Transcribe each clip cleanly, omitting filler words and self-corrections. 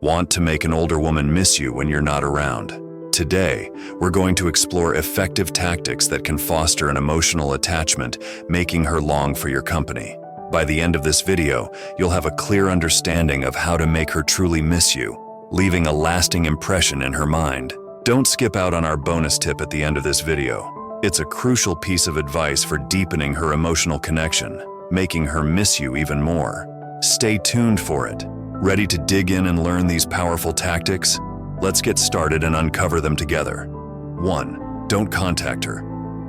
Want to make an older woman miss you when you're not around? Today, we're going to explore effective tactics that can foster an emotional attachment, making her long for your company. By the end of this video, you'll have a clear understanding of how to make her truly miss you, leaving a lasting impression in her mind. Don't skip out on our bonus tip at the end of this video. It's a crucial piece of advice for deepening her emotional connection, making her miss you even more. Stay tuned for it. Ready to dig in and learn these powerful tactics? Let's get started and uncover them together. 1. Don't contact her.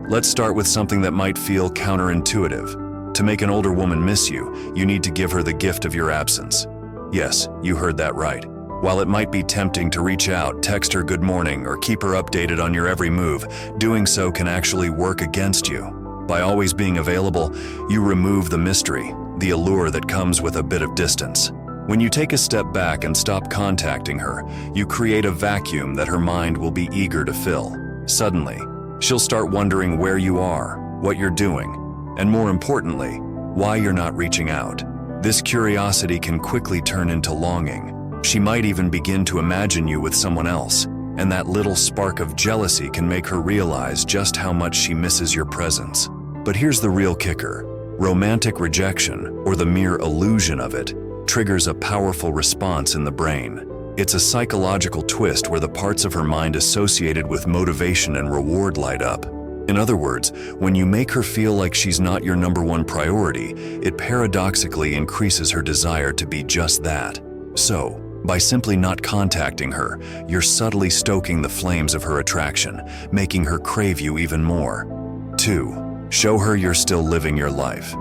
Let's start with something that might feel counterintuitive. To make an older woman miss you, you need to give her the gift of your absence. Yes, you heard that right. While it might be tempting to reach out, text her good morning, or keep her updated on your every move, doing so can actually work against you. By always being available, you remove the mystery, the allure that comes with a bit of distance. When you take a step back and stop contacting her, you create a vacuum that her mind will be eager to fill. Suddenly, she'll start wondering where you are, what you're doing, and more importantly, why you're not reaching out. This curiosity can quickly turn into longing. She might even begin to imagine you with someone else, and that little spark of jealousy can make her realize just how much she misses your presence. But here's the real kicker. Romantic rejection, or the mere illusion of it, triggers a powerful response in the brain. It's a psychological twist where the parts of her mind associated with motivation and reward light up. In other words, when you make her feel like she's not your number one priority, it paradoxically increases her desire to be just that. So, by simply not contacting her, you're subtly stoking the flames of her attraction, making her crave you even more. 2. Show her you're still living your life.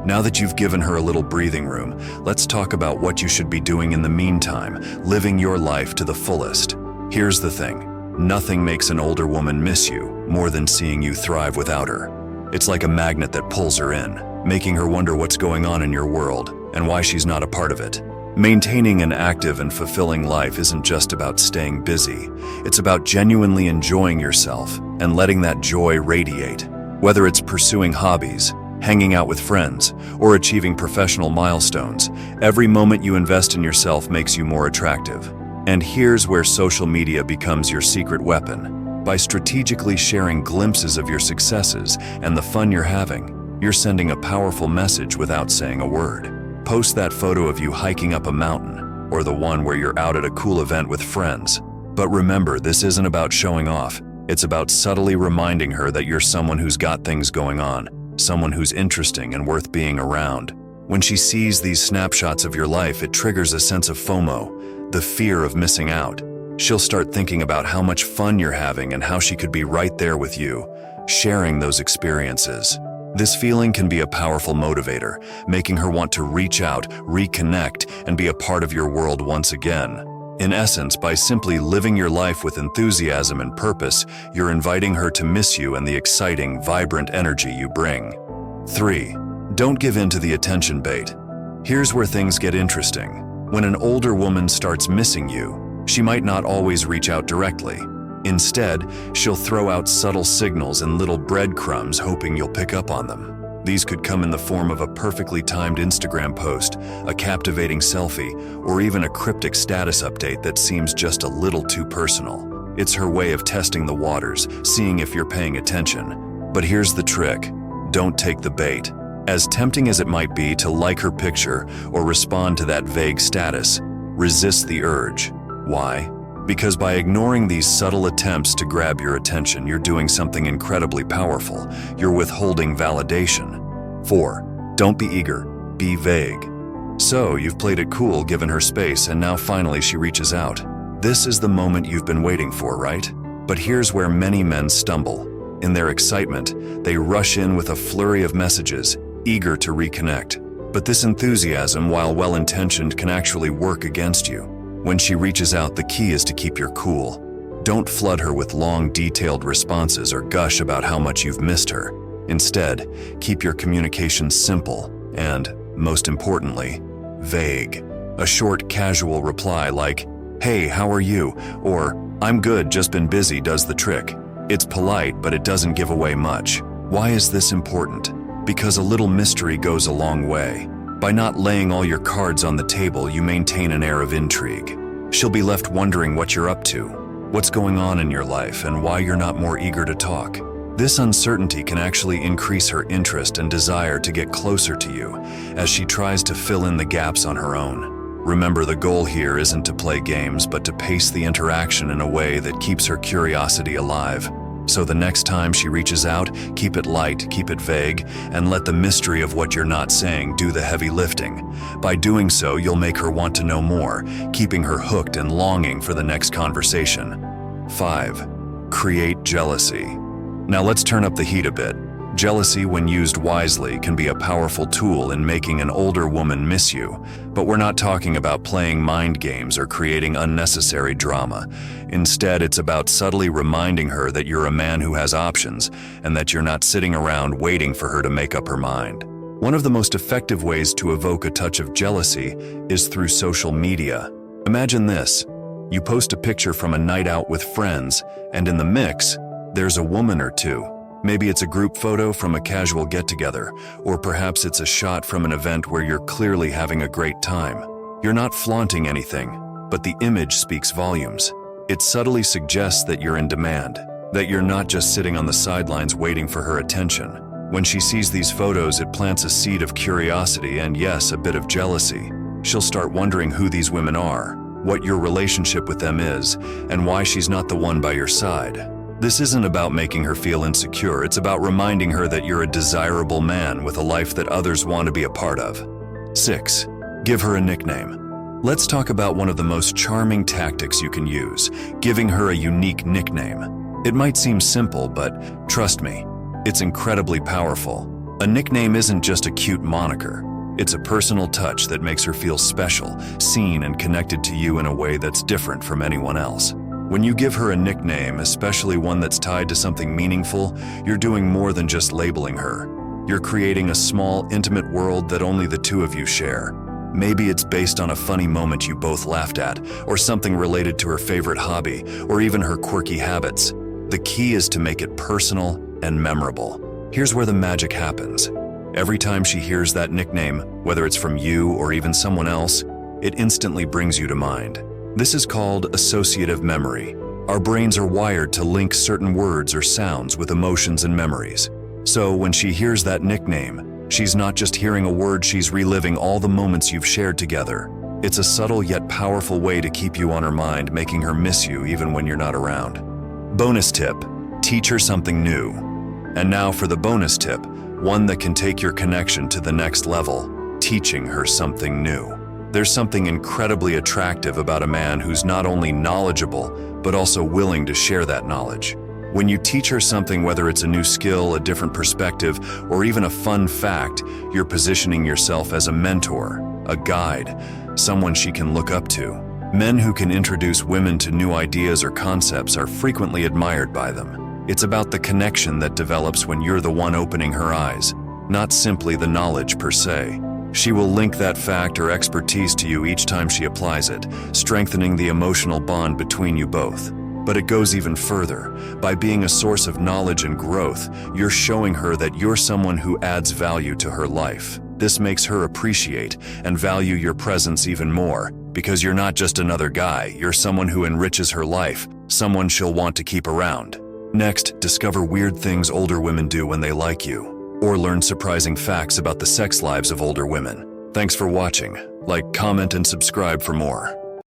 Now that you've given her a little breathing room, let's talk about what you should be doing in the meantime, living your life to the fullest. Here's the thing. Nothing makes an older woman miss you more than seeing you thrive without her. It's like a magnet that pulls her in, making her wonder what's going on in your world and why she's not a part of it. Maintaining an active and fulfilling life isn't just about staying busy. It's about genuinely enjoying yourself and letting that joy radiate. Whether it's pursuing hobbies, hanging out with friends, or achieving professional milestones, every moment you invest in yourself makes you more attractive. And here's where social media becomes your secret weapon. By strategically sharing glimpses of your successes and the fun you're having, you're sending a powerful message without saying a word. Post that photo of you hiking up a mountain, or the one where you're out at a cool event with friends. But remember, this isn't about showing off. It's about subtly reminding her that you're someone who's got things going on, someone who's interesting and worth being around. When she sees these snapshots of your life, it triggers a sense of FOMO, the fear of missing out. She'll start thinking about how much fun you're having and how she could be right there with you, sharing those experiences. This feeling can be a powerful motivator, making her want to reach out, reconnect, and be a part of your world once again. In essence, by simply living your life with enthusiasm and purpose, you're inviting her to miss you and the exciting, vibrant energy you bring. 3. Don't give in to the attention bait. Here's where things get interesting. When an older woman starts missing you, she might not always reach out directly. Instead, she'll throw out subtle signals and little breadcrumbs, hoping you'll pick up on them. These could come in the form of a perfectly timed Instagram post, a captivating selfie, or even a cryptic status update that seems just a little too personal. It's her way of testing the waters, seeing if you're paying attention. But here's the trick. Don't take the bait. As tempting as it might be to like her picture or respond to that vague status, resist the urge. Why? Because by ignoring these subtle attempts to grab your attention, you're doing something incredibly powerful. You're withholding validation. 4. Don't be eager, be vague. So, you've played it cool, given her space, and now finally she reaches out. This is the moment you've been waiting for, right? But here's where many men stumble. In their excitement, they rush in with a flurry of messages, eager to reconnect. But this enthusiasm, while well-intentioned, can actually work against you. When she reaches out, the key is to keep your cool. Don't flood her with long, detailed responses or gush about how much you've missed her. Instead, keep your communication simple and, most importantly, vague. A short, casual reply like, "Hey, how are you?" or "I'm good, just been busy," does the trick. It's polite, but it doesn't give away much. Why is this important? Because a little mystery goes a long way. By not laying all your cards on the table, you maintain an air of intrigue. She'll be left wondering what you're up to, what's going on in your life, and why you're not more eager to talk. This uncertainty can actually increase her interest and desire to get closer to you as she tries to fill in the gaps on her own. Remember, the goal here isn't to play games, but to pace the interaction in a way that keeps her curiosity alive. So the next time she reaches out, keep it light, keep it vague, and let the mystery of what you're not saying do the heavy lifting. By doing so, you'll make her want to know more, keeping her hooked and longing for the next conversation. 5. Create jealousy. Now let's turn up the heat a bit. Jealousy, when used wisely, can be a powerful tool in making an older woman miss you, but we're not talking about playing mind games or creating unnecessary drama. Instead, it's about subtly reminding her that you're a man who has options and that you're not sitting around waiting for her to make up her mind. One of the most effective ways to evoke a touch of jealousy is through social media. Imagine this. You post a picture from a night out with friends, and in the mix, there's a woman or two. Maybe it's a group photo from a casual get-together, or perhaps it's a shot from an event where you're clearly having a great time. You're not flaunting anything, but the image speaks volumes. It subtly suggests that you're in demand, that you're not just sitting on the sidelines waiting for her attention. When she sees these photos, it plants a seed of curiosity and, yes, a bit of jealousy. She'll start wondering who these women are, what your relationship with them is, and why she's not the one by your side. This isn't about making her feel insecure, it's about reminding her that you're a desirable man with a life that others want to be a part of. 6. Give her a nickname. Let's talk about one of the most charming tactics you can use, giving her a unique nickname. It might seem simple, but trust me, it's incredibly powerful. A nickname isn't just a cute moniker. It's a personal touch that makes her feel special, seen, and connected to you in a way that's different from anyone else. When you give her a nickname, especially one that's tied to something meaningful, you're doing more than just labeling her. You're creating a small, intimate world that only the two of you share. Maybe it's based on a funny moment you both laughed at, or something related to her favorite hobby, or even her quirky habits. The key is to make it personal and memorable. Here's where the magic happens. Every time she hears that nickname, whether it's from you or even someone else, it instantly brings you to mind. This is called associative memory. Our brains are wired to link certain words or sounds with emotions and memories. So when she hears that nickname, she's not just hearing a word, she's reliving all the moments you've shared together. It's a subtle yet powerful way to keep you on her mind, making her miss you even when you're not around. Bonus tip: teach her something new. And now for the bonus tip, one that can take your connection to the next level: teaching her something new. There's something incredibly attractive about a man who's not only knowledgeable, but also willing to share that knowledge. When you teach her something, whether it's a new skill, a different perspective, or even a fun fact, you're positioning yourself as a mentor, a guide, someone she can look up to. Men who can introduce women to new ideas or concepts are frequently admired by them. It's about the connection that develops when you're the one opening her eyes, not simply the knowledge per se. She will link that fact or expertise to you each time she applies it, strengthening the emotional bond between you both. But it goes even further. By being a source of knowledge and growth, you're showing her that you're someone who adds value to her life. This makes her appreciate and value your presence even more, because you're not just another guy, you're someone who enriches her life, someone she'll want to keep around. Next, discover weird things older women do when they like you, or learn surprising facts about the sex lives of older women. Thanks for watching. Like, comment, and subscribe for more.